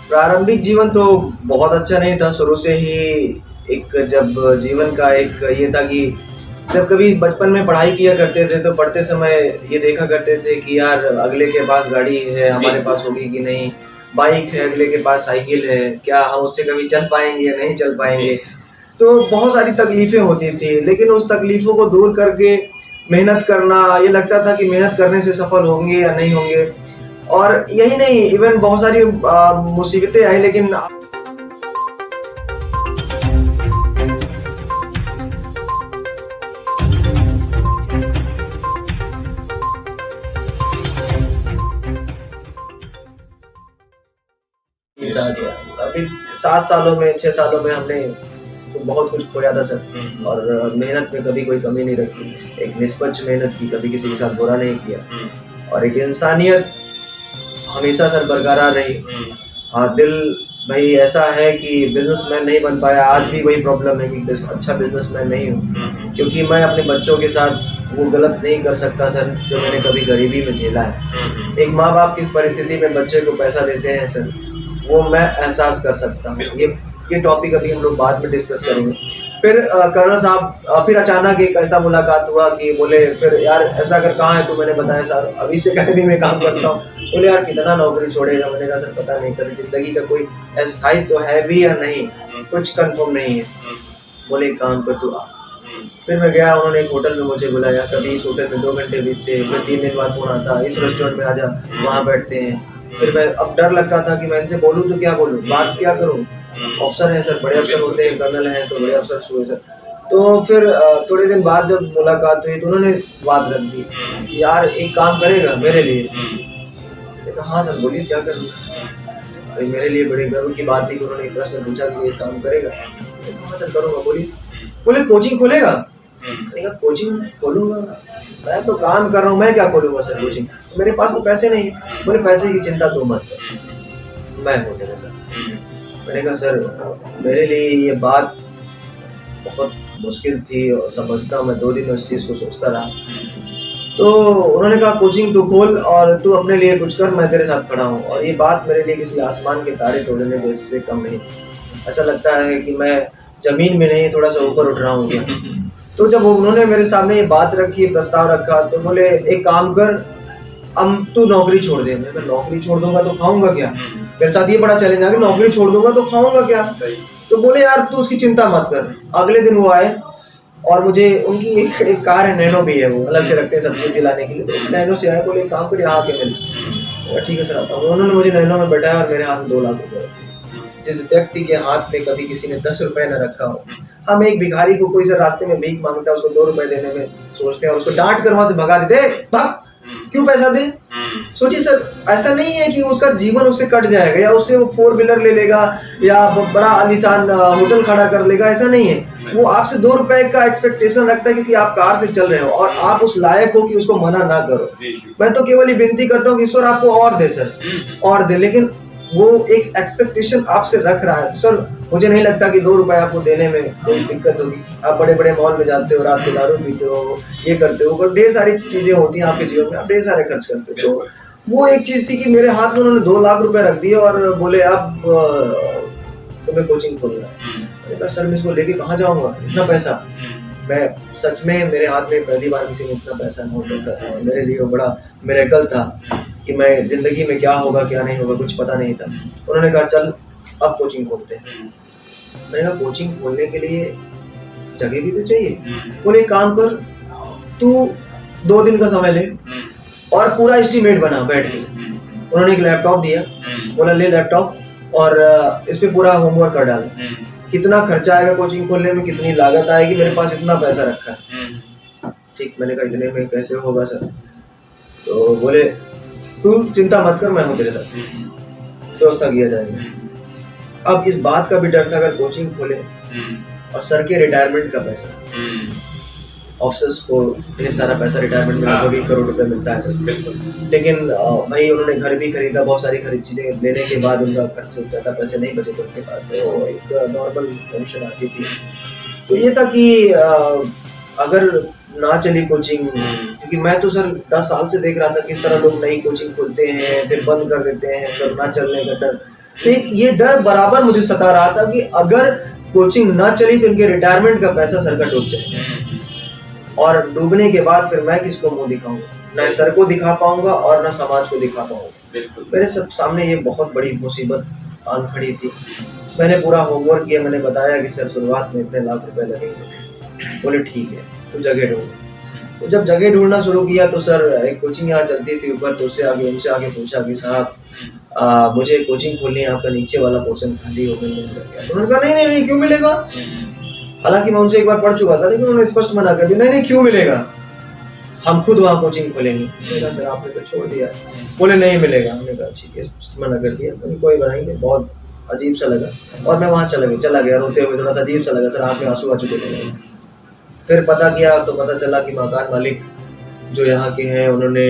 प्रारंभिक जीवन तो बहुत अच्छा नहीं था शुरू से ही। एक जब जीवन का एक ये था कि जब कभी बचपन में पढ़ाई किया करते थे तो पढ़ते समय ये देखा करते थे कि यार अगले के पास गाड़ी है, हमारे पास होगी कि नहीं, बाइक है, अगले के पास साइकिल है, क्या हम उससे कभी चल पाएंगे या नहीं चल पाएंगे। तो बहुत सारी तकलीफें होती थी, लेकिन उस तकलीफों को दूर करके मेहनत करना, ये लगता था कि मेहनत करने से सफल होंगे या नहीं होंगे। और यही नहीं, इवन बहुत सारी मुसीबतें आई, लेकिन 3 साल किया। अभी 7 सालों में 6 सालों में हमने तो बहुत कुछ खोया था सर। और मेहनत में कभी कोई कमी नहीं रखी, एक निष्पक्ष मेहनत की, कभी किसी के साथ बुरा नहीं किया और एक इंसानियत हमेशा सर बरकरार रही। हाँ, दिल भाई ऐसा है कि बिजनेसमैन नहीं बन पाया, आज भी वही प्रॉब्लम है कि अच्छा बिजनेसमैन नहीं हूँ, क्योंकि मैं अपने बच्चों के साथ वो गलत नहीं कर सकता सर जो मैंने कभी गरीबी में झेला है। एक माँ बाप किस परिस्थिति में बच्चे को पैसा देते हैं सर, वो मैं एहसास कर सकता हूँ। ये टॉपिक अभी हम लोग बाद में डिस्कस करेंगे। फिर कर्नल साहब, फिर अचानक एक ऐसा मुलाकात हुआ कि बोले फिर यार ऐसा कर, कहाँ है तू? मैंने बताया सर अभी से अकेडमी में काम करता हूँ। बोले यार कितना नौकरी छोड़ेगा? मैंने कहा सर पता नहीं, कभी जिंदगी का कोई स्थायित्व तो है भी या नहीं, कुछ कंफर्म नहीं है। बोले काम कर तू आ। फिर मैं गया, उन्होंने एक होटल में मुझे बुलाया। कभी इस होटल में 2 घंटे बीतते, फिर 3 दिन बाद फोन आता, इस रेस्टोरेंट में आजा, वहाँ बैठते हैं। फिर मैं, अब डर लगता था कि मैं इनसे बोलूँ तो क्या बोलूँ, बात क्या करूँ? अफसर हैं सर, बड़े अफसर होते हैं, कर्नल हैं तो बड़े अफसर हुए सर। तो फिर थोड़े दिन बाद जब मुलाकात हुई तो उन्होंने बात रख दी, यार एक काम करेगा मेरे लिए? मैंने कहा हाँ सर बोलिए क्या करना। भाई मेरे लिए बड़े गर्व की बात थी कि उन्होंने एक प्रश्न पूछा कि एक काम करेगा। मैंने कहा हाँ सर करूँगा, बोलिए। बोले कोचिंग खोलेगा? मैंने कहा कोचिंग खोलूंगा, मैं तो काम कर रहा हूँ, मैं क्या खोलूंगा सर कोचिंग, मेरे पास तो पैसे नहीं है। बोले पैसे की चिंता तू मत कर, मैं हूँ तेरे साथ। मैंने कहा सर मेरे लिए ये बात बहुत मुश्किल थी और समझता, मैं 2 दिन उस चीज़ को सोचता रहा। तो उन्होंने कहा कोचिंग तू खोल और तू अपने लिए कुछ कर, मैं तेरे साथ खड़ा हूँ। और ये बात मेरे लिए किसी आसमान के तारे तोड़ने जैसे कम नहीं, ऐसा लगता है कि मैं जमीन में नहीं थोड़ा सा ऊपर उठ रहा हूँ। तो जब उन्होंने मेरे सामने ये बात रखी, प्रस्ताव रखा, तो बोले एक काम कर, अब तू नौकरी छोड़ दे। मैं नौकरी छोड़ दूंगा तो खाऊंगा क्या? मेरे साथ ये बड़ा चैलेंज आ गया, नौकरी छोड़ दूंगा तो खाऊंगा क्या? तो बोले यार तू उसकी चिंता मत कर। अगले दिन वो आए और मुझे उनकी एक कार है, नैनो भी है, वो अलग से रखते हैं सब्जी के लाने के लिए, तो नैनो से आए, बोले काम कर यहाँ के मिल। ठीक है सर आता हूँ। उन्होंने मुझे नैनो में बैठाया और मेरे हाथ में 2 लाख रुपए। जिस व्यक्ति के हाथ में कभी किसी ने 10 रुपए न रखा हो, हम एक भिखारी को कोई सर रास्ते में भीख मांगता है, उसको 2 रुपए देने में सोचते हैं, उसको डांट कर वहां से भगा देते, भाग, क्यों पैसा दे? सोचिए सर, ऐसा नहीं है कि उसका जीवन उससे कट जाएगा या उससे वो 4 व्हीलर ले लेगा या बड़ा आलीशान होटल खड़ा कर लेगा, ऐसा नहीं है। वो आपसे 2 रुपए का एक्सपेक्टेशन रखता है क्योंकि आप कार से चल रहे हो और आप उस लायक हो कि उसको मना ना करो। मैं तो केवल ये विनती करता हूँ कि ईश्वर आपको और दे सर, और दे, लेकिन वो एक एक्सपेक्टेशन आपसे रख रहा है। सर मुझे नहीं लगता कि 2 रुपए आपको देने में कोई दिक्कत होगी। आप बड़े बड़े मॉल में जाते हो, रात को दारू पीते हो, ये करते हो, पर ढेर सारी चीजें होती हैं आपके जीवन में, आप ढेर सारे खर्च करते हो। तो वो एक चीज थी कि मेरे हाथ में उन्होंने 2 लाख रुपए रख दिए और बोले अब तुम्हें कोचिंग खोलना है। मैंने कहा सर मैं इसको लेके कहाँ जाऊंगा, इतना पैसा? मैं सच में, मेरे हाथ में पहली बार किसी ने इतना पैसा नोट रखा था। मेरे लिए वो बड़ा मिरेकल था कि मैं जिंदगी में क्या होगा क्या नहीं होगा कुछ पता नहीं था। उन्होंने कहा चल अब कोचिंग खोलते हैं। मैंने कहा कोचिंग खोलने के लिए जगह भी तो चाहिए। बोले काम कर, तू 2 दिन का समय ले और पूरा एस्टीमेट बना बैठ के। उन्होंने एक लैपटॉप दिया, बोला ले लैपटॉप और इस पे पूरा होमवर्क कर डाल, कितना खर्चा आएगा कोचिंग खोलने में, कितनी लागत आएगी, मेरे पास इतना पैसा रखा है। ठीक, मैंने कहा इतने में कैसे होगा सर? तो बोले तू चिंता मत कर, मैं हूँ तेरे साथ, व्यवस्था किया जाएगा। अब इस बात का भी डर था अगर कोचिंग खोले और सर के रिटायरमेंट का पैसा, ऑफिसर्स को ढेर सारा पैसा रिटायरमेंट में लगभग 1 करोड़ रुपए मिलता है सर। लेकिन भाई उन्होंने घर भी खरीदा, बहुत सारी चीजें लेने के बाद उनका खर्च ज़्यादा पैसे नहीं बचे थे उनके पास, तो एक नॉर्मल पेंशन आती थी। तो ये था कि अगर ना चली कोचिंग, क्योंकि मैं तो सर 10 साल से देख रहा था किस तरह लोग नई कोचिंग खोलते हैं, फिर बंद कर देते हैं, फिर ना चलने का डर। तो एक ये डर बराबर मुझे सता रहा था कि अगर कोचिंग ना चली तो इनके रिटायरमेंट का पैसा सर का डूब जाएगा, और डूबने के बाद फिर मैं किसको मुंह दिखाऊंगा, ना सर को दिखा पाऊंगा और ना समाज को दिखा पाऊंगा। मेरे सब सामने ये बहुत बड़ी मुसीबत आन खड़ी थी। मैंने पूरा होमवर्क किया, मैंने बताया कि सर शुरुआत में इतने लाख रुपए लगेंगे। बोले ठीक है, तो जगह ढूंढ। तो जब जगह ढूंढना शुरू किया तो सर एक कोचिंग यहाँ चलती थी ऊपर, तो उससे आगे उनसे आगे पूछा कि साहब मुझे कोचिंग खोलनी है, आपका नीचे वाला पोर्शन खाली हो गया। उन्होंने कहा नहीं नहीं नहीं, क्यों मिलेगा। हालांकि मैं उनसे एक बार पढ़ चुका था, लेकिन उन्होंने स्पष्ट मना कर दिया, नहीं नहीं क्यों मिलेगा, हम खुद वहाँ कोचिंग खोलेंगे। सर आपने तो छोड़ दिया। बोले नहीं मिलेगा। हमने कहा ठीक है, स्पष्ट मना कर दिया, कोई बनाएंगे। बहुत अजीब सा लगा और मैं वहाँ चला गया रोते हुए, थोड़ा सा अजीब सा लगा, सर आँख में आंसू आ चुके थे। फिर पता किया तो पता चला कि मकान मालिक जो यहाँ के हैं उन्होंने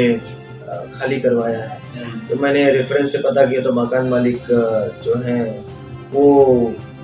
खाली करवाया है। तो मैंने रेफरेंस से पता किया तो मकान मालिक जो हैं वो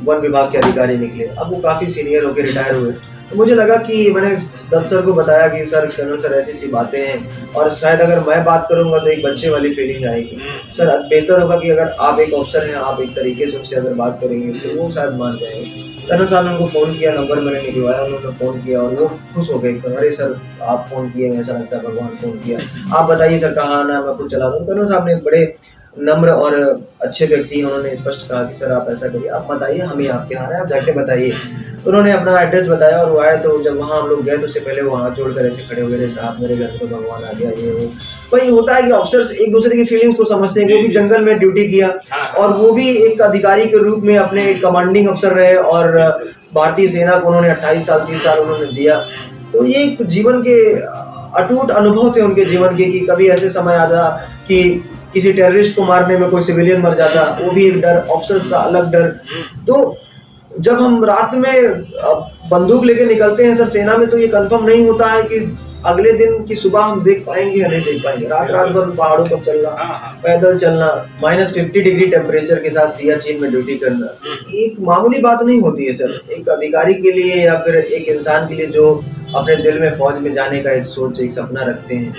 वन विभाग के अधिकारी निकले। अब वो काफ़ी सीनियर होकर रिटायर हुए। तो मुझे लगा कि मैंने दत्त सर को बताया कि सर कर्नल सर ऐसी सी बातें हैं, और शायद अगर मैं बात करूंगा तो एक बच्चे वाली फीलिंग आएगी। सर बेहतर होगा कि अगर आप एक अफसर हैं, आप एक तरीके से उनसे अगर बात करेंगे तो वो शायद मान जाएंगे। कर्नल साहब ने उनको फ़ोन किया, नंबर मैंने निकलवाया, उन्होंने फ़ोन किया और वो खुश हो गए। अरे सर आप फ़ोन किए, ऐसा लगता है भगवान फ़ोन किया, आप बताइए सर कहाँ आना है, मैं खुद चला दूँ। कर्नल साहब ने बड़े नम्र और अच्छे व्यक्ति हैं, उन्होंने स्पष्ट कहा कि सर आप ऐसा करिए, आप बताइए, हम ही आपके यहाँ हैं, आप जाके बताइए। तो उन्होंने अपना एड्रेस बताया और वो आए। तो जब वहाँ हम लोग गए तो उससे पहले वो हाथ जोड़कर ऐसे खड़े हो गए, साहब मेरे घर में तो भगवान आ गया, ये वो। वही होता है कि ऑफिसर्स एक दूसरे की फीलिंग्स को समझते हैं। वो भी जंगल में ड्यूटी किया और वो भी एक अधिकारी के रूप में अपने कमांडिंग अफसर रहे, और भारतीय सेना को उन्होंने 28 साल 30 साल उन्होंने दिया। तो ये एक जीवन के अटूट अनुभव थे उनके जीवन के, कि कभी ऐसे समय आता कि किसी टेररिस्ट को मारने में कोई सिविलियन मर जाता, वो भी एक डर, ऑफिसर्स का अलग डर। तो जब हम रात में बंदूक लेके निकलते हैं सर सेना में, तो ये कंफर्म नहीं होता है कि अगले दिन की सुबह हम देख पाएंगे या नहीं देख पाएंगे। रात भर पहाड़ों पर चलना, पैदल चलना, -50 डिग्री टेम्परेचर के साथ सियाचिन में ड्यूटी करना, एक मामूली बात नहीं होती है सर, एक अधिकारी के लिए या फिर एक इंसान के लिए जो अपने दिल में फौज में जाने का एक सोच, एक सपना रखते हैं,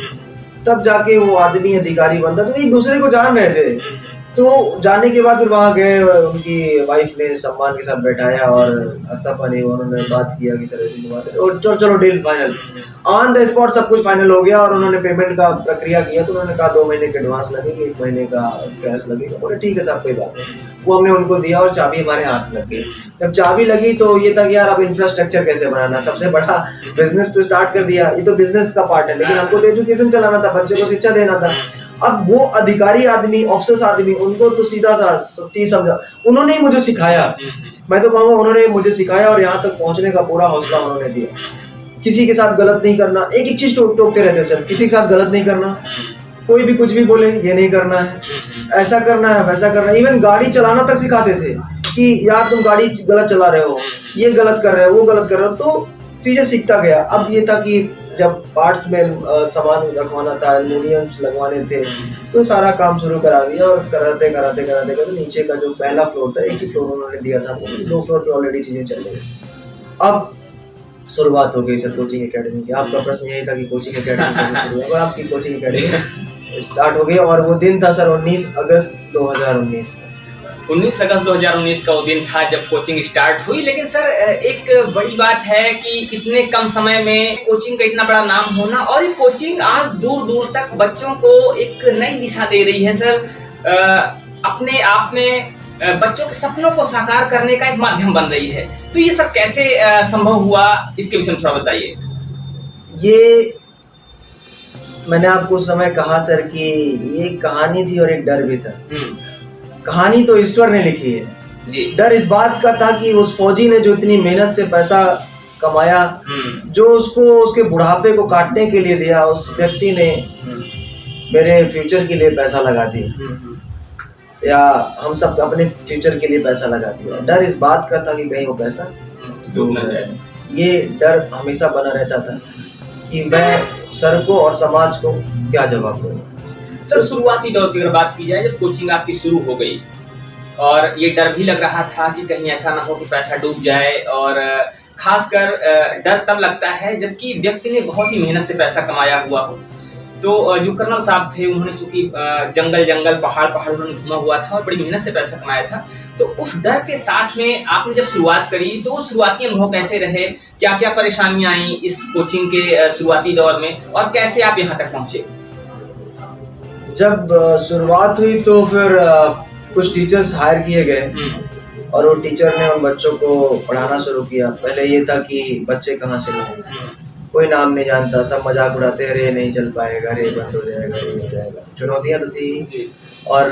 तब जाके वो आदमी अधिकारी बनता। तो एक दूसरे को जान रहे थे। तो जाने के बाद फिर वहाँ गए, उनकी वाइफ ने सम्मान के साथ बैठाया और हंसता पानी उन्होंने बात किया कि सर ऐसी बात है, और चलो deal final, on the spot सब कुछ फाइनल हो गया। और उन्होंने पेमेंट का प्रक्रिया किया, तो उन्होंने कहा 2 महीने के एडवांस लगेगी, 1 महीने का कैश लगेगा। बोले ठीक है साहब कोई बात नहीं। वो हमने उनको दिया और चाबी हमारे हाथ लग गई। जब चाबी लगी तो ये था कि यार अब इंफ्रास्ट्रक्चर कैसे बनाना, सबसे बड़ा बिजनेस तो स्टार्ट कर दिया, ये तो बिजनेस का पार्ट है, लेकिन हमको तो एजुकेशन चलाना था, बच्चे को शिक्षा देना था। अब वो अधिकारी आदमी, ऑफिसर्स आदमी, उनको तो सीधा सा चीज समझा, उन्होंने ही मुझे सिखाया। मैं तो कहूँगा उन्होंने मुझे सिखाया और यहाँ तक पहुँचने का पूरा हौसला उन्होंने दिया। किसी के साथ गलत नहीं करना, एक एक चीज टोकते रहते सर, किसी के साथ गलत नहीं करना, कोई भी कुछ भी बोले ये नहीं करना है, ऐसा करना है, वैसा करना है। इवन गाड़ी चलाना तक सिखाते थे कि यार तुम गाड़ी गलत चला रहे हो, ये गलत कर रहे हो, वो गलत कर रहे हो। तो चीजें सीखता गया। अब ये था कि जब पार्ट्स में सामान रखवाना था, एल्युमिनियम्स लगवाने थे, तो सारा काम शुरू करा दिया। और कराते नीचे का जो पहला फ्लोर था, एक ही फ्लोर उन्होंने दिया था, 2 फ्लोर पे ऑलरेडी चीजें चल रही। अब शुरुआत हो गई सर कोचिंग एकेडमी की। आपका प्रश्न यही था कि कोचिंग एकेडमी शुरू हुआ। आपकी कोचिंग एकेडमी स्टार्ट हो गई और वो दिन था सर 19 अगस्त 2019। 19 अगस्त 2019 का वो दिन था जब कोचिंग स्टार्ट हुई। लेकिन सर एक बड़ी बात है कि इतने कम समय में कोचिंग का इतना बड़ा नाम होना, और ये कोचिंग आज दूर दूर तक बच्चों को एक नई दिशा दे रही है सर, अपने आप में बच्चों के सपनों को साकार करने का एक माध्यम बन रही है। तो ये सब कैसे संभव हुआ, इसके विषय में थोड़ा बताइए। ये मैंने आपको उस समय कहा सर कि ये कहानी थी और एक डर भी था। कहानी तो ईश्वर ने लिखी है जी। डर इस बात का था कि उस फौजी ने जो इतनी मेहनत से पैसा कमाया, जो उसको उसके बुढ़ापे को काटने के लिए दिया, उस व्यक्ति ने मेरे फ्यूचर के लिए पैसा लगा दिया, या हम सब अपने फ्यूचर के लिए पैसा लगा दिया। डर इस बात का था कि कहीं वो पैसा डूब न जाए। ये डर हमेशा बना रहता था कि मैं सर को और समाज को क्या जवाब दूंगा। सर शुरुआती दौर की अगर बात की जाए, जब कोचिंग आपकी शुरू हो गई और ये डर भी लग रहा था कि कहीं ऐसा ना हो कि पैसा डूब जाए, और खासकर डर तब लगता है जबकि व्यक्ति ने बहुत ही मेहनत से पैसा कमाया हुआ हो। तो जो कर्नल साहब थे उन्होंने चूंकि जंगल जंगल पहाड़ पहाड़ उन्होंने घुमा हुआ था और बड़ी मेहनत से पैसा कमाया था, तो उस डर के साथ में आपने जब शुरुआत करी तो वो शुरुआती अनुभव कैसे रहे, क्या क्या परेशानियां आई इस कोचिंग के शुरुआती दौर में और कैसे आप यहाँ तक पहुंचे? जब शुरुआत हुई तो फिर कुछ टीचर्स हायर किए गए और वो टीचर ने उन बच्चों को पढ़ाना शुरू किया। पहले ये था कि बच्चे कहाँ से लाए, कोई नाम नहीं जानता, सब मजाक उड़ाते, अरे नहीं चल पाएगा, अरे बंद हो जाएगा, ये हो जाएगा। चुनौतियां तो थी और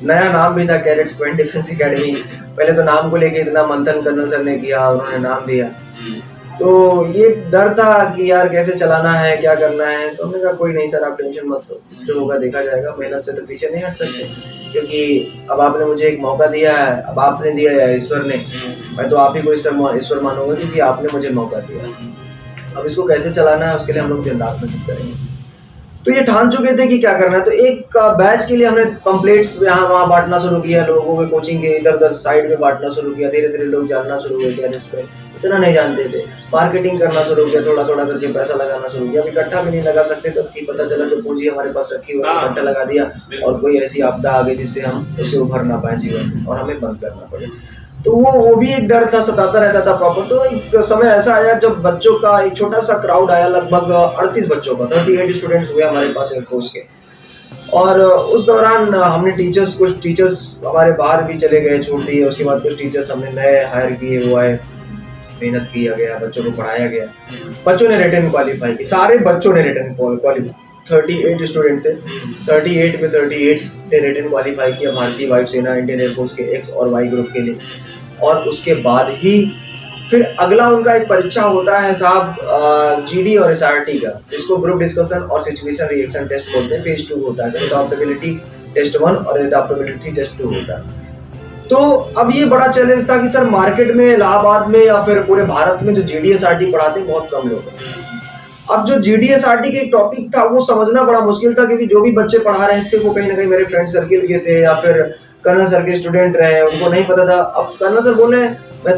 नया नाम भी था कैडेट्स पॉइंट डिफेंस एकेडमी। पहले तो नाम को लेके इतना मंथन कर्नल सर ने किया, उन्होंने नाम दिया, तो ये डर था कि यार कैसे चलाना है, क्या करना है। तो हमने कहा कोई नहीं सर, आप टेंशन मत लो, जो होगा देखा जाएगा, मेहनत से तो पीछे नहीं हट सकते, क्योंकि अब आपने मुझे एक मौका दिया है, अब आपने दिया है ईश्वर ने, मैं तो आप ही को ईश्वर मानूंगा क्योंकि आपने मुझे मौका दिया। अब इसको कैसे चलाना है उसके लिए हम लोग दिन रात मेहनत करेंगे। तो ये ठान चुके थे कि क्या करना है। तो एक बैच के लिए हमने पम्पलेट्स यहाँ वहाँ बांटना शुरू किया, लोगों के कोचिंग के इधर उधर साइड में बांटना शुरू किया। धीरे धीरे लोग जानना शुरू हुए कैडेट्स पे, इतना नहीं जानते थे। मार्केटिंग करना शुरू किया, थोड़ा थोड़ा करके पैसा लगाना शुरू किया। अब इकट्ठा भी नहीं लगा सकते, तो पता चला जो पूंजी हमारे पास रखी हुई इकट्ठा लगा दिया और कोई ऐसी आपदा आ गई जिससे हम उसे उभर ना पाए जीवन और हमें बंद करना पड़े। तो वो भी एक डर था, सताता रहता था प्रॉपर। तो एक समय ऐसा आया जब बच्चों का एक छोटा सा क्राउड आया, लगभग 38 बच्चों का, 38 स्टूडेंट्स हुए हमारे पास एयरफोर्स के। और उस दौरान हमने कुछ टीचर्स हमारे बाहर भी चले गए, छोड़ दिए। उसके बाद कुछ टीचर्स हमने नए हायर किए, वो आए, मेहनत किया गया, बच्चों को पढ़ाया गया। बच्चों ने रिटन क्वालिफाई की, सारे बच्चों ने रिटन क्वालिफाई, 38 स्टूडेंट थे, 38 में 38 ने रिटन क्वालिफाई किया भारतीय वायुसेना, इंडियन एयरफोर्स के एक्स और वाई ग्रुप के लिए। और उसके बाद ही फिर अगला उनका एक परीक्षा होता है साहब, जीडी और एसआरटी का, जिसको ग्रुप डिस्कशन और सिचुएशन रिएक्शन टेस्ट बोलते हैं। फेज 2 होता है, एडॉप्टेबिलिटी टेस्ट 1 और एडॉप्टेबिलिटी टेस्ट 2 होता है। तो अब ये बड़ा चैलेंज था कि सर मार्केट में, इलाहाबाद में या फिर पूरे भारत में जो जीडी एसआरटी पढ़ाते हैं बहुत कम लोग हैं। अब जो जीडी एसआरटी के टॉपिक था वो समझना बड़ा मुश्किल था, क्योंकि जो भी बच्चे पढ़ा रहे थे वो कहीं ना कहीं मेरे फ्रेंड सर्किल के थे या फिर कर्नल सर के स्टूडेंट रहे, उनको नहीं पता था। अब कर्नल सर बोले,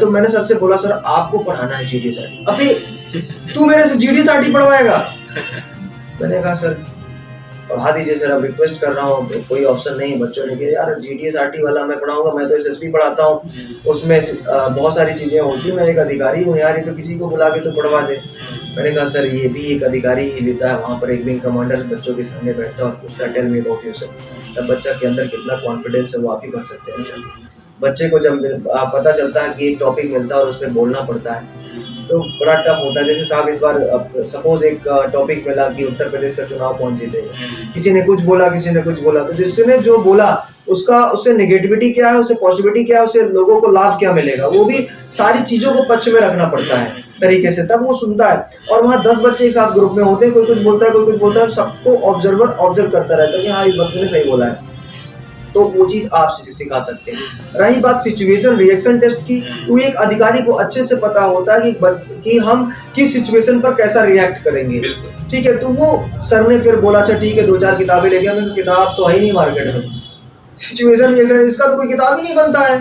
मैंने सर से बोला, सर आपको पढ़ाना है जीडी एसआरटी, अभी तू मेरे से जीडी एसआरटी पढ़वाएगा? मैंने कहा सर पढ़ा दीजिए सर, अब रिक्वेस्ट कर रहा हूँ, कोई ऑप्शन नहीं। बच्चों ने कहा यार जीडी एसआरटी वाला मैं पढ़ाऊंगा, मैं तो एसएसबी पढ़ाता हूँ, उसमें बहुत सारी चीजें होती, मैं एक अधिकारी हूँ यार, ये तो किसी को बुला के तो पढ़वा दे। मैंने कहा सर ये भी एक अधिकारी ही लेता है, वहाँ पर एक विंग कमांडर बच्चों के सामने बैठता है और पूछता है टेल मी अबाउट योरसेल्फ। तब बच्चा के अंदर कितना कॉन्फिडेंस है वो आप ही कर सकते हैं सर। बच्चे को जब पता चलता है कि एक टॉपिक मिलता है और उस पर बोलना पड़ता है तो बड़ा टफ होता है। जैसे साहब इस बार सपोज एक टॉपिक मिला कि उत्तर प्रदेश का चुनाव कौन जीतेगा, किसी ने कुछ बोला, किसी ने कुछ बोला, तो जिसने जो बोला उससे नेगेटिविटी क्या है, उससे पॉजिटिविटी क्या है, उससे लोगों को लाभ क्या मिलेगा, वो भी सारी चीजों को पक्ष में रखना पड़ता है तरीके से, तब वो सुनता है। और वहाँ 10 बच्चे एक साथ ग्रुप में होते हैं, कोई कुछ बोलता है, कोई कुछ बोलता है, सबको ऑब्जर्व करता रहता है कि हाँ इस बच्चे ने सही बोला है, तो वो चीज आप सिखा सकते हैं। रही बात सिचुएशन रिएक्शन टेस्ट की, तो एक अधिकारी को अच्छे से पता होता है कि हम किस सिचुएशन पर कैसा रिएक्ट करेंगे, ठीक है। तो वो सर ने फिर बोला अच्छा ठीक है 2-4 किताबें लेके, हमें किताब तो है ही नहीं मार्केट में, सिचुएशन रिएक्शन इसका तो कोई किताब ही नहीं बनता है।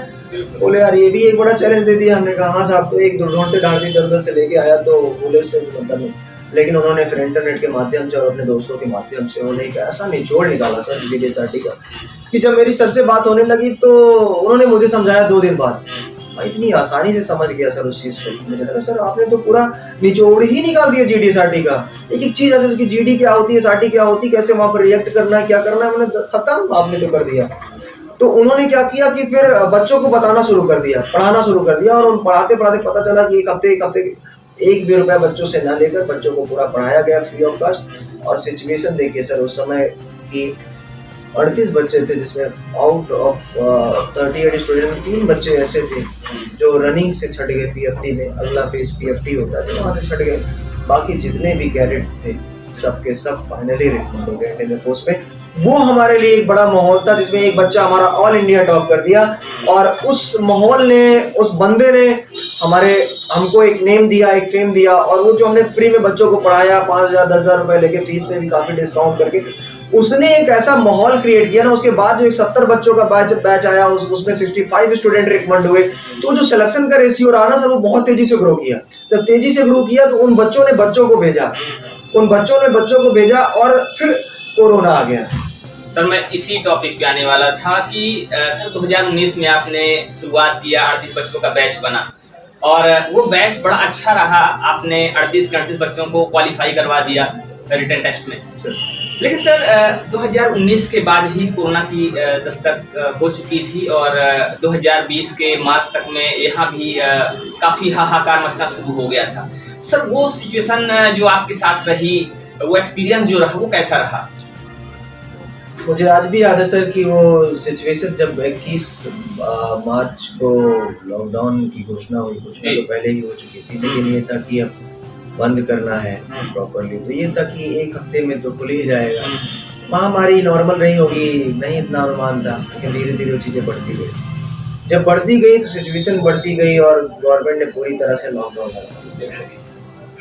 बोले यार ये भी एक बड़ा चैलेंज दे दिया। हमने कहा हाँ साहब, तो एक ढूंढते ढांढते इधर से लेके आया, तो बोले उससे मतलब नहीं, लेकिन उन्होंने फिर इंटरनेट के माध्यम से और अपने दोस्तों के माध्यम से उन्होंने एक ऐसा निचोड़ निकाला सर जीडी एसआरटी का, कि जब मेरी सर से बात होने लगी तो उन्होंने मुझे समझाया 2 दिन बाद, मैं इतनी आसानी से समझ गया सर उस चीज को। मुझे लगा सर आपने तो पूरा निचोड़ ही निकाल दिया जीडी एसआरटी का, एक एक चीज जैसे कि जीडी क्या होती है, एसआरटी क्या होती है, कैसे वहां पर रिएक्ट करना है, क्या करना है, उन्होंने खत्म आपने तो कर दिया। तो उन्होंने क्या किया कि फिर बच्चों को बताना शुरू कर दिया, पढ़ाना शुरू कर दिया, और पढ़ाते पढ़ाते पता चला कि एक हफ्ते 1 भी रुपया बच्चों से ना लेकर बच्चों को पूरा पढ़ाया गया फ्री ऑफ कास्ट। और सिचुएशन देखिए सर, उस समय की 38 बच्चे थे, जिसमें आउट ऑफ 38 स्टूडेंट में 3 बच्चे ऐसे थे जो रनिंग से छट गए पीएफटी में, अगला फेज पीएफटी होता है, वहाँ से छट गए। बाकी जितने भी कैडेट थे सबके सब फाइनली रिक्रूट हो गए इंडियन एयरफोर्स में। वो हमारे लिए एक बड़ा माहौल था, जिसमें एक बच्चा हमारा ऑल इंडिया टॉप कर दिया, और उस माहौल ने, उस बंदे ने हमको एक नेम दिया, एक फेम दिया। और वो जो हमने फ्री में बच्चों को पढ़ाया, 5,000 10,000 रुपए लेके, फीस में भी काफी डिस्काउंट करके, उसने एक ऐसा माहौल क्रिएट किया ना। उसके बाद जो 70 बच्चों का बैच आया, उसमें 65 स्टूडेंट रिकमेंड हुए, तो जो सिलेक्शन का रेशियो रहा ना सर, वो बहुत तेजी से ग्रो किया। जब तेजी से ग्रो किया तो उन बच्चों ने बच्चों को भेजा, उन बच्चों ने बच्चों को भेजा और फिर कोरोना आ गया। सर मैं इसी टॉपिक पे आने वाला था कि सर 2019 में आपने शुरुआत किया, 38 बच्चों का बैच बना और वो बैच बड़ा अच्छा रहा। आपने 38 बच्चों को क्वालिफाई करवा दिया रिटन टेस्ट में। लेकिन सर 2019 के बाद ही कोरोना की दस्तक हो चुकी थी और 2020 के मार्च तक में यहाँ भी काफ़ी हाहाकार मचना शुरू हो गया था। सर वो सिचुएशन जो आपके साथ रही, वो एक्सपीरियंस जो रहा, वो कैसा रहा? मुझे आज भी याद है सर कि वो सिचुएशन जब 21 मार्च को लॉकडाउन की घोषणा हुई, घोषणा तो पहले ही हो चुकी थी, लेकिन ये था कि अब बंद करना है प्रॉपरली, तो ये था कि एक हफ्ते में तो खुल ही जाएगा। महामारी नॉर्मल रही होगी, नहीं इतना अनुमान था, लेकिन धीरे धीरे वो चीज़ें बढ़ती गई। जब बढ़ती गई तो सिचुएशन बढ़ती गई और गवर्नमेंट ने पूरी तरह से लॉकडाउन लगा।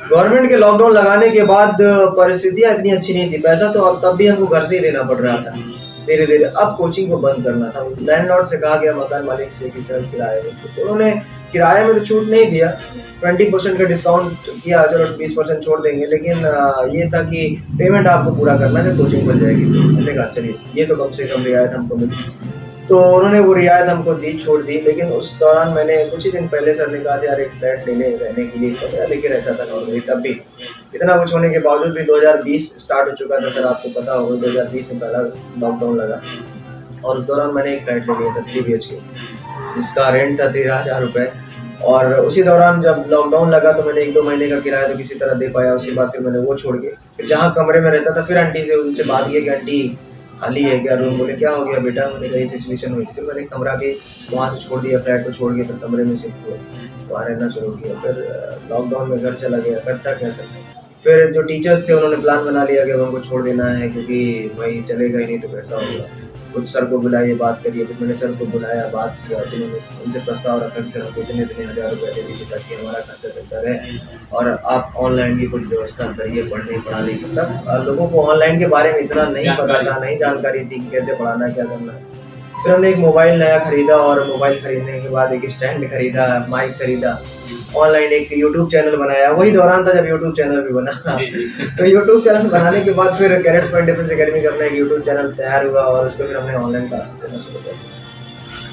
गवर्नमेंट के लॉकडाउन लगाने के बाद परिस्थितियाँ इतनी अच्छी नहीं थी, पैसा तो अब तब भी हमको घर से ही देना पड़ रहा था। धीरे धीरे अब कोचिंग को बंद करना था। लैंडलॉर्ड से कहा गया, मकान मालिक से, कि सर किराए में, तो उन्होंने किराए में तो छूट नहीं दिया, 20% का डिस्काउंट किया, चलो 20% छोड़ देंगे, लेकिन ये था कि पेमेंट आपको पूरा करना है, कोचिंग खुल जाएगी। तो मैंने कहा चलिए ये तो कम से कम रियायत हमको मिली, तो उन्होंने वो रियायत हमको दी, छोड़ दी। लेकिन उस दौरान मैंने कुछ ही दिन पहले सर ने कहा था यार एक फ्लैट ले ले रहने के लिए, तो मैं लेके रहता था नॉर्मली। तब भी इतना कुछ होने के बावजूद भी 2020 स्टार्ट हो चुका था सर, आपको पता होगा 2020 में पहला लॉकडाउन लगा और उस दौरान मैंने एक फ्लैट ले लिया था 3 BHK, जिसका रेंट था 13,000 रुपये। और उसी दौरान जब लॉकडाउन लगा तो मैंने 1-2 महीने का किराया तो किसी तरह दे पाया। उसके बाद फिर मैंने वो छोड़ के फिर जहाँ कमरे में रहता था, फिर आंटी से उनसे बात की कि आंटी खाली है क्या रूम? बोले क्या हो गया बेटा? मैंने कहा ये सिचुएशन हुई थी। फिर मैंने कमरा के वहाँ से छोड़ दिया, फ्लैट को छोड़ के फिर कमरे में शिफ्ट हुआ, वहाँ रहना शुरू किया। फिर लॉकडाउन में घर चला गया, करता क्या सर। फिर जो टीचर्स थे उन्होंने प्लान बना लिया कि हमको छोड़ देना है, क्योंकि भाई चलेगा ही नहीं तो कैसा होगा। कुछ सर को बुलाइए, बात करिए। फिर मैंने सर को बुलाया, बात किया, तो उन्होंने उनसे प्रस्ताव रखा कि सर हमको इतने 1000 रुपये दे दीजिए ताकि हमारा खर्चा चलता रहे और आप ऑनलाइन की कुछ व्यवस्था करिए पढ़ने पढ़ाने की। तब लोगों को ऑनलाइन के बारे में इतना नहीं पता था, नहीं जानकारी थी कि कैसे पढ़ाना, क्या करना। फिर हमने एक मोबाइल नया खरीदा और मोबाइल खरीदने के बाद एक स्टैंड खरीदा, माइक खरीदा, ऑनलाइन एक यूट्यूब चैनल बनाया। वही दौरान था जब यूट्यूब चैनल भी बना। तो यूट्यूब चैनल बनाने के बाद फिर कैरेट्स पॉइंट डिफेंस एकेडमी का अपना एक यूट्यूब चैनल तैयार हुआ और उस पर फिर हमने ऑनलाइन क्लासेस देना शुरू किया।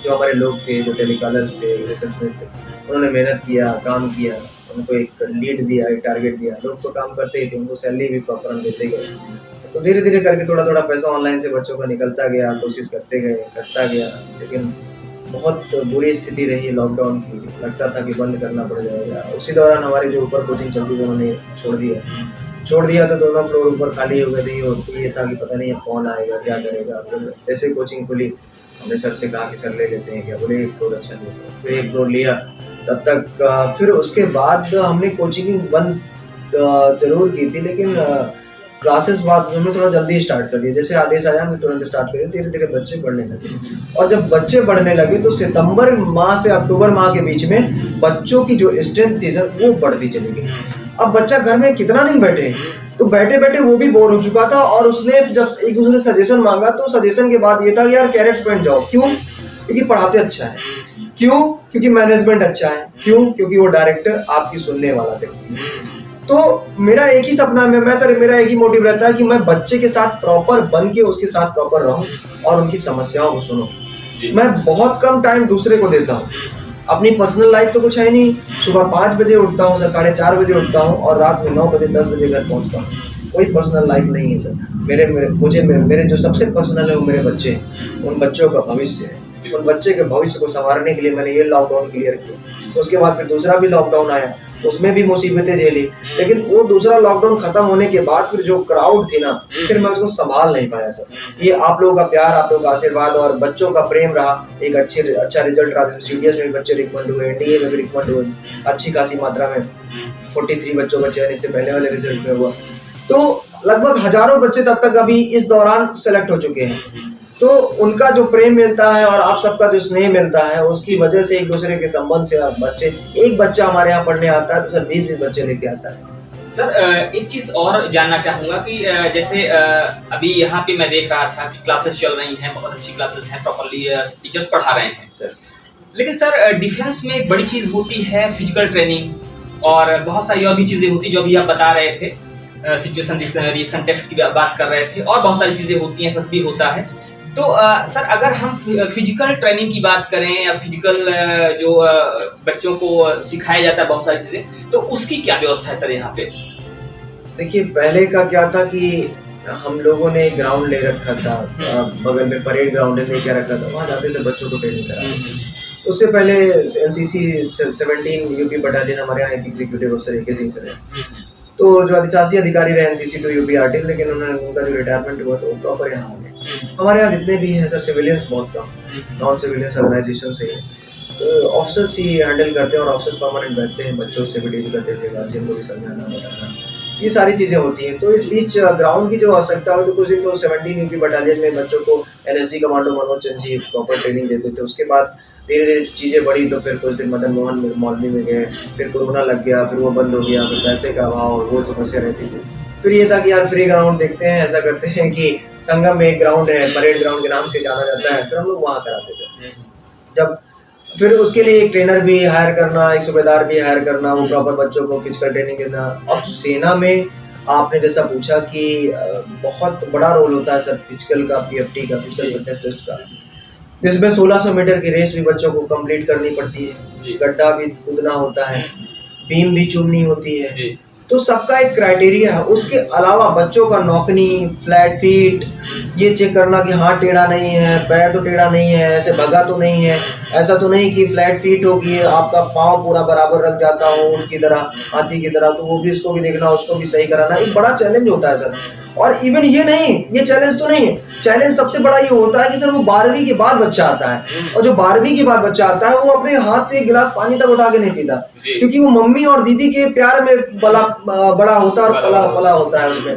जो हमारे लोग थे, जो टेलीकॉलर्स थे, रिसेप्शनिस्ट थे, उन्होंने मेहनत किया, काम किया, उनको एक लीड दिया, एक टारगेट दिया। लोग तो काम करते ही थे, उनको सैलरी भी प्रॉपर हम देते गए। तो धीरे धीरे करके थोड़ा थोड़ा पैसा ऑनलाइन से बच्चों का निकलता गया, कोशिश करते गए, करता गया। लेकिन बहुत बुरी स्थिति रही लॉकडाउन की, लगता था कि बंद करना पड़ जाएगा। उसी दौरान हमारे जो ऊपर कोचिंग चलती थी उन्होंने छोड़ दिया तो दोनों फ्लोर ऊपर खाली हो गए थे। ये था कि पता नहीं अब कौन आएगा, क्या करेगा। फिर जैसे कोचिंग खुली हमने सर से कहा कि सर ले लेते हैं क्या? बोले एक फ्लोर अच्छा नहीं है। फिर एक फ्लोर लिया। तब तक फिर उसके बाद हमने कोचिंग बंद जरूर की थी, लेकिन क्लासेस बाद हमने थोड़ा जल्दी स्टार्ट कर दिया। जैसे आदेश आया हमने तुरंत स्टार्ट कर दिया। धीरे धीरे बच्चे बढ़ने लगे और जब बच्चे बढ़ने लगे तो सितंबर माह से अक्टूबर माह के बीच में बच्चों की जो स्ट्रेंथ थी सर वो बढ़ती चली गई। अब बच्चा घर में कितना दिन बैठे, तो बैठे बैठे वो भी बोर हो चुका था और उसने जब एक दूसरे सजेशन मांगा तो सजेशन के बाद ये था कि यार कैरेट्स पॉइंट जाओ। क्यों? क्योंकि पढ़ाते अच्छा है। क्यों? क्योंकि मैनेजमेंट अच्छा है। क्यों? क्योंकि वो डायरेक्टर आपकी सुनने वाला व्यक्ति है। तो मेरा एक ही सपना है, मेरा एक ही मोटिव रहता है कि मैं बच्चे के साथ प्रॉपर बन के उसके साथ प्रॉपर रहूं और उनकी समस्याओं को सुनूं। मैं बहुत कम टाइम दूसरे को देता हूं। अपनी पर्सनल लाइफ तो कुछ है नहीं। सुबह 5 बजे उठता हूं सर, 4:30 बजे उठता हूं और रात में 9 बजे 10 बजे घर पहुंचता हूं। कोई पर्सनल लाइफ नहीं है सर। मेरे जो सबसे पर्सनल है वो मेरे बच्चे हैं, उन बच्चों का भविष्य है। उन बच्चे के भविष्य को संवारने के लिए मैंने ये लॉकडाउन क्लियर किया। उसके बाद फिर दूसरा भी लॉकडाउन आया, उसमें भी मुसीबतें झेली, लेकिन वो दूसरा लॉकडाउन खत्म होने के बाद फिर जो क्राउड थी ना, फिर मैं उसको संभाल नहीं पाया सर। ये आप लोगों का प्यार, आप लोगों का आशीर्वाद और बच्चों का प्रेम रहा। एक अच्छा रिजल्ट रहा। सीडीएस में भी बच्चे रिकमेंड हुए, एनडीए में भी रिकमेंड हुए अच्छी खासी मात्रा में। 43 बच्चों का चयन इससे पहले वाले रिजल्ट में हुआ। तो लगभग हजारों बच्चे तब तक अभी इस दौरान सेलेक्ट हो चुके हैं। तो उनका जो प्रेम मिलता है और आप सबका जो स्नेह मिलता है, उसकी वजह से एक दूसरे के संबंध से बच्चे, एक बच्चा हमारे यहाँ पढ़ने आता है तो सर 20-20 बच्चे लेके आता है। सर एक चीज और जानना चाहूंगा कि जैसे अभी यहाँ पे मैं देख रहा था कि क्लासेस चल रही हैं, बहुत अच्छी क्लासेस हैं, प्रॉपर्ली टीचर्स पढ़ा रहे हैं सर। लेकिन सर डिफेंस में एक बड़ी चीज होती है फिजिकल ट्रेनिंग और बहुत सारी और भी चीजें होती जो अभी आप बता रहे थे। सिचुएशन रिएक्शन टेस्ट की बात कर रहे थे, और बहुत सारी चीज़ें होती हैं, एसएसबी होता है। तो सर अगर हम फिजिकल ट्रेनिंग की बात करें या फिजिकल जो बच्चों को सिखाया जाता है बहुत सारी चीज़ें, तो उसकी क्या व्यवस्था है सर यहाँ पे? देखिए, पहले का क्या था कि हम लोगों ने ग्राउंड ले रखा था, बगल में परेड ग्राउंड ले क्या रखा था, वहाँ जाते थे बच्चों को ट्रेनिंग कराने। उससे पहले एनसीसी 17 यूपी बटालियन हमारे यहाँ एग्जीक्यूटिव अफसर AK सिंह सर है, तो जो अधिशासी अधिकारी रहे NCC to UP RTM, लेकिन उनका जो रिटायरमेंट हुआ तो वो प्रॉपर यहाँ हो गए। हमारे यहाँ जितने भी हैं सर सिविलियंस बहुत कम, नॉन सिविलियंस ऑर्गेनाइजेशन से हैं, तो ऑफिसर्स ही हैंडल करते हैं और ऑफिसर्स परमानेंट बैठते हैं, बच्चों से भी डील करते थे, गार्जियन को भी समझाना बताना, ये सारी चीज़ें होती हैं। तो इस बीच ग्राउंड की जो आवश्यकता हो, तो कुछ दिन तो 17 यूपी बटालियन में बच्चों को NSG commando Manoj Chand ji proper training देते थे। उसके बाद धीरे धीरे चीज़ें बढ़ी, तो फिर कुछ दिन मदन मोहन मौलवी में गए, फिर कोरोना लग गया, फिर वो बंद हो गया, फिर पैसे का अभाव, वो समस्या रहती थी। फिर ये था कि यार फ्री ग्राउंड देखते हैं, ऐसा करते हैं कि संगम में एक ग्राउंड है, परेड ग्राउंड के नाम से जाना जाता है, फिर हम लोग वहाँ कराते थे। जब फिर उसके लिए एक ट्रेनर भी हायर करना, एक सूबेदार भी हायर करना, वो प्रॉपर बच्चों को फिजिकल ट्रेनिंग देना। अब सेना में आपने जैसा पूछा कि बहुत बड़ा रोल होता है सर फिजिकल का, PFT का, फिजिकल फिटनेस टेस्ट का, जिसमें 1600 मीटर की रेस भी बच्चों को कंप्लीट करनी पड़ती है, गड्ढा भी कूदना होता है, बीम भी चूमनी होती है, तो सबका एक क्राइटेरिया है। उसके अलावा बच्चों का नौकनी, फ्लैट फीट, ये चेक करना कि हाथ टेढ़ा नहीं है, पैर तो टेढ़ा नहीं है, ऐसे भगा तो नहीं है, ऐसा तो नहीं कि फ्लैट फीट होगी, आपका पाँव पूरा बराबर रख जाता हो उनकी तरह, हाथी की तरह, तो वो भी इसको भी देखना, उसको भी सही कराना, एक बड़ा चैलेंज होता है सर। और इवन ये नहीं, ये चैलेंज तो नहीं है, चैलेंज सबसे बड़ा ये होता है कि सर वो 12वीं के बाद बच्चा आता है, और जो 12वीं के बाद बच्चा आता है वो अपने हाथ से एक गिलास पानी तक उठा के नहीं पीता, क्योंकि वो मम्मी और दीदी के प्यार में बड़ा होता है और पला होता है उसमें।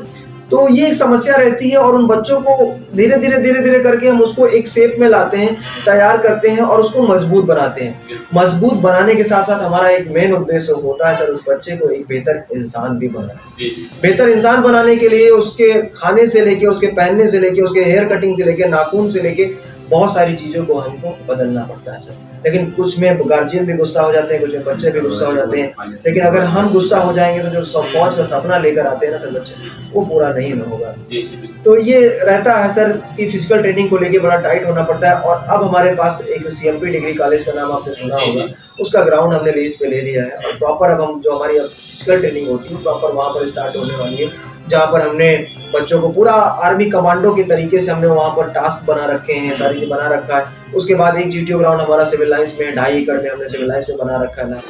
तो ये एक समस्या रहती है, और उन बच्चों को धीरे धीरे करके हम उसको एक शेप में लाते हैं, तैयार करते हैं और उसको मजबूत बनाते हैं। मजबूत बनाने के साथ साथ हमारा एक मेन उद्देश्य होता है सर उस बच्चे को एक बेहतर इंसान भी बनाना। बेहतर इंसान बनाने के लिए उसके खाने से लेके, उसके पहनने से लेके, उसके हेयर कटिंग से लेके, नाखून से लेके बहुत सारी चीज़ों को हमको बदलना पड़ता है सर। लेकिन कुछ में गार्जियन भी गुस्सा हो जाते हैं, कुछ में बच्चे भी गुस्सा हो जाते हैं, लेकिन अगर हम गुस्सा हो जाएंगे तो जो फौज का सपना लेकर आते हैं ना सर बच्चे, वो पूरा नहीं होगा। तो ये रहता है सर कि फिजिकल ट्रेनिंग को लेके बड़ा टाइट होना पड़ता है। और अब हमारे पास एक CMP डिग्री कॉलेज का नाम आपने सुना होगा, उसका ग्राउंड हमने लीज पे ले लिया है, और प्रॉपर अब हम जो हमारी फिजिकल ट्रेनिंग होती है प्रॉपर वहाँ पर स्टार्ट होने वाली है, जहाँ पर हमने बच्चों को पूरा आर्मी कमांडो के तरीके से हमने वहाँ पर टास्क बना रखे हैं, सारी चीज़ बना रखा है। उसके बाद एक GTO ग्राउंड हमारा सिविल लाइंस में 2.5 एकड़ में हमने सिविल लाइंस में बना रखा है ना।